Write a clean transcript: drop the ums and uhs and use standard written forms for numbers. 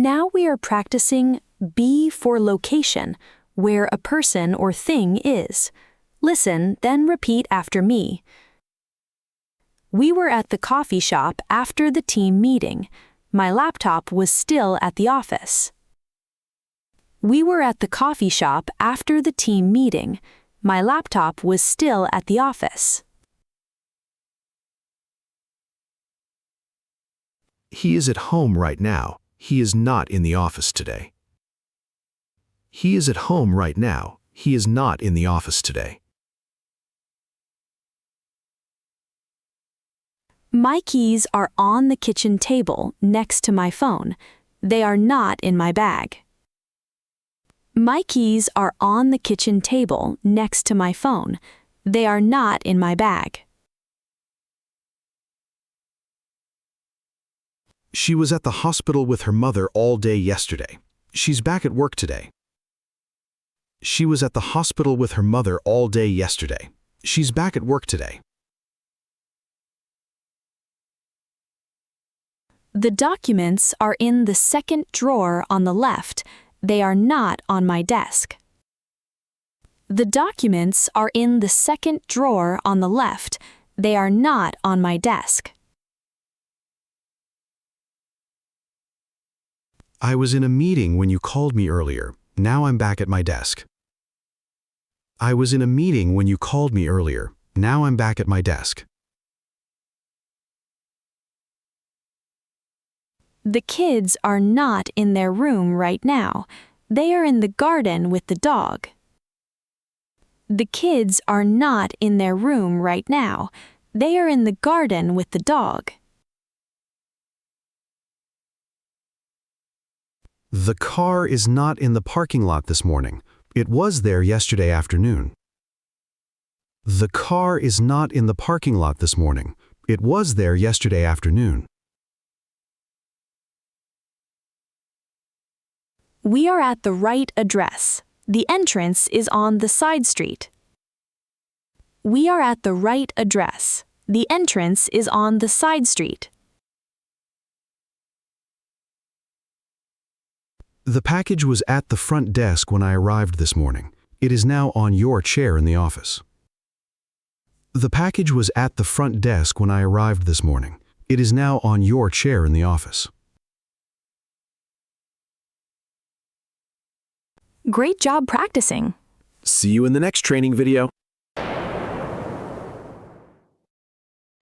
Now we are practicing be for location, where a person or thing is. Listen, then repeat after me. We were at the coffee shop after the team meeting. My laptop was still at the office. We were at the coffee shop after the team meeting. My laptop was still at the office. He is at home right now. He is not in the office today. He is at home right now. He is not in the office today. My keys are on the kitchen table next to my phone. They are not in my bag. My keys are on the kitchen table next to my phone. They are not in my bag. She was at the hospital with her mother all day yesterday. She's back at work today. She was at the hospital with her mother all day yesterday. She's back at work today. The documents are in the second drawer on the left. They are not on my desk. The documents are in the second drawer on the left. They are not on my desk. I was in a meeting when you called me earlier. Now I'm back at my desk. I was in a meeting when you called me earlier. Now I'm back at my desk. The kids are not in their room right now. They are in the garden with the dog. The kids are not in their room right now. They are in the garden with the dog. The car is not in the parking lot this morning. It was there yesterday afternoon. The car is not in the parking lot this morning. It was there yesterday afternoon. We are at the right address. The entrance is on the side street. We are at the right address. The entrance is on the side street. The package was at the front desk when I arrived this morning. It is now on your chair in the office. The package was at the front desk when I arrived this morning. It is now on your chair in the office. Great job practicing. See you in the next training video.